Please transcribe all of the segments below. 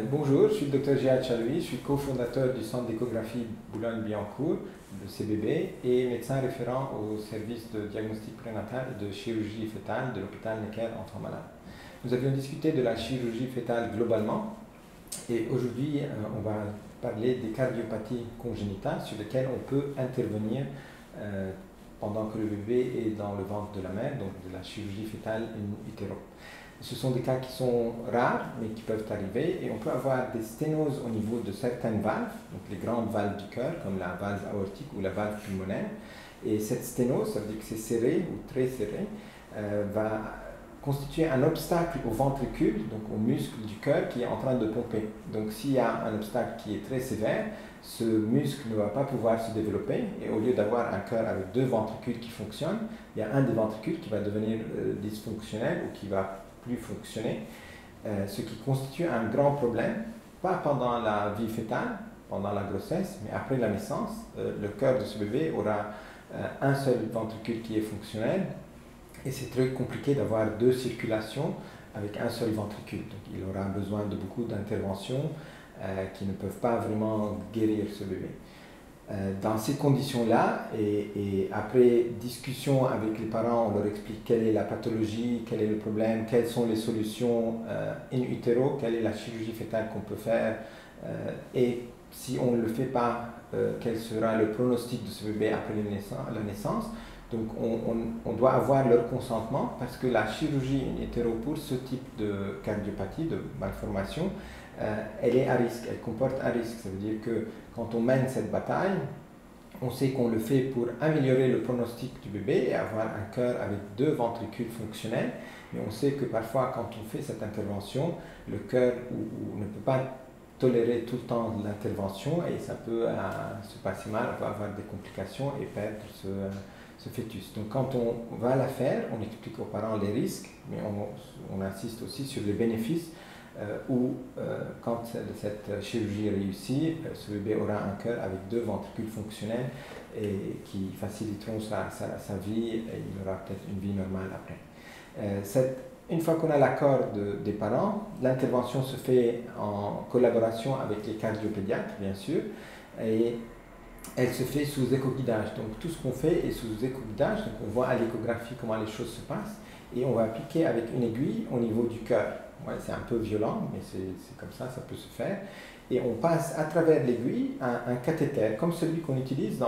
Bonjour, je suis le Dr Jihad Chaloui, je suis cofondateur du centre d'échographie Boulogne-Billancourt, le CBB, et médecin référent au service de diagnostic prénatal et de chirurgie fœtale de l'hôpital Necker Enfants Malades. Nous avions discuté de la chirurgie fœtale globalement, et aujourd'hui on va parler des cardiopathies congénitales sur lesquelles on peut intervenir pendant que le bébé est dans le ventre de la mère, donc de la chirurgie fœtale in utero. Ce sont des cas qui sont rares, mais qui peuvent arriver, et on peut avoir des sténoses au niveau de certaines valves, donc les grandes valves du cœur, comme la valve aortique ou la valve pulmonaire. Et cette sténose, ça veut dire que c'est serré ou très serré, va constituer un obstacle au ventricule, donc au muscle du cœur qui est en train de pomper. Donc s'il y a un obstacle qui est très sévère, ce muscle ne va pas pouvoir se développer, et au lieu d'avoir un cœur avec deux ventricules qui fonctionnent, il y a un des ventricules qui va devenir dysfonctionnel ou qui va plus fonctionner, ce qui constitue un grand problème, pas pendant la vie fœtale, pendant la grossesse, mais après la naissance. Le cœur de ce bébé aura un seul ventricule qui est fonctionnel, et c'est très compliqué d'avoir deux circulations avec un seul ventricule. Donc il aura besoin de beaucoup d'interventions qui ne peuvent pas vraiment guérir ce bébé. Dans ces conditions-là, et après discussion avec les parents, on leur explique quelle est la pathologie, quel est le problème, quelles sont les solutions in utero, quelle est la chirurgie fœtale qu'on peut faire, et si on ne le fait pas, quel sera le pronostic de ce bébé après la naissance. Donc on doit avoir leur consentement, parce que la chirurgie in utero pour ce type de cardiopathie, de malformation, elle est à risque, elle comporte un risque. Ça veut dire que quand on mène cette bataille, on sait qu'on le fait pour améliorer le pronostic du bébé et avoir un cœur avec deux ventricules fonctionnels, mais on sait que parfois quand on fait cette intervention, le cœur ne peut pas tolérer tout le temps l'intervention, et ça peut se passer mal, on peut avoir des complications et perdre ce fœtus. Donc quand on va la faire, on explique aux parents les risques, mais on insiste aussi sur les bénéfices, où quand cette chirurgie réussit, ce bébé aura un cœur avec deux ventricules fonctionnels et qui faciliteront sa vie, et il aura peut-être une vie normale après. Une fois qu'on a l'accord des parents, l'intervention se fait en collaboration avec les cardiopédiatres, bien sûr, et elle se fait sous échoguidage. Donc tout ce qu'on fait est sous échoguidage, donc on voit à l'échographie comment les choses se passent, et on va appliquer avec une aiguille au niveau du cœur. Ouais, c'est un peu violent, mais c'est comme ça peut se faire. Et on passe à travers l'aiguille un cathéter, comme celui qu'on utilise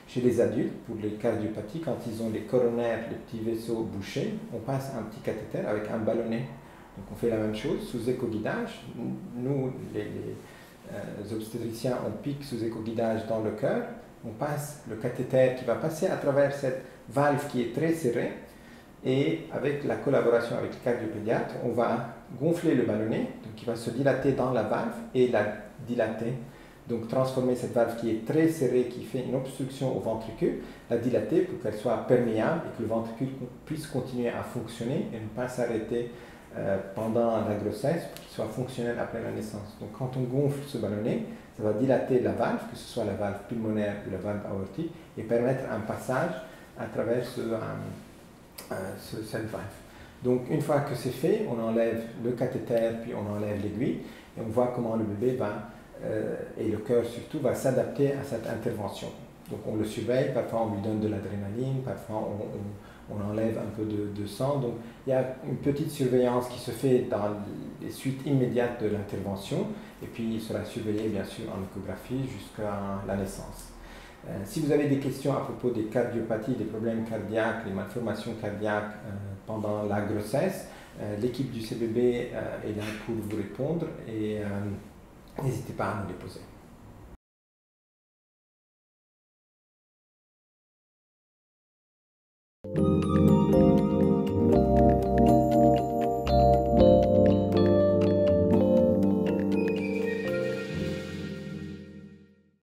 chez les adultes pour les cardiopathies, quand ils ont les coronaires, les petits vaisseaux bouchés, on passe un petit cathéter avec un ballonnet. Donc on fait la même chose sous échoguidage. Nous, les obstétriciens, on pique sous échoguidage dans le cœur, on passe le cathéter qui va passer à travers cette valve qui est très serrée, et avec la collaboration avec le cardiopédiatre, on va gonfler le ballonnet, donc qui va se dilater dans la valve et la dilater. Donc transformer cette valve qui est très serrée, qui fait une obstruction au ventricule, la dilater pour qu'elle soit perméable et que le ventricule puisse continuer à fonctionner et ne pas s'arrêter pendant la grossesse, pour qu'il soit fonctionnel après la naissance. Donc quand on gonfle ce ballonnet, ça va dilater la valve, que ce soit la valve pulmonaire ou la valve aortique, et permettre un passage à travers cette valve. Donc une fois que c'est fait, on enlève le cathéter, puis on enlève l'aiguille, et on voit comment le bébé et le cœur surtout, va s'adapter à cette intervention. Donc on le surveille, parfois on lui donne de l'adrénaline, parfois on enlève un peu de sang. Donc il y a une petite surveillance qui se fait dans les suites immédiates de l'intervention, et puis il sera surveillé bien sûr en échographie jusqu'à la naissance. Si vous avez des questions à propos des cardiopathies, des problèmes cardiaques, des malformations cardiaques pendant la grossesse, l'équipe du CBB est là pour vous répondre, et n'hésitez pas à nous les poser.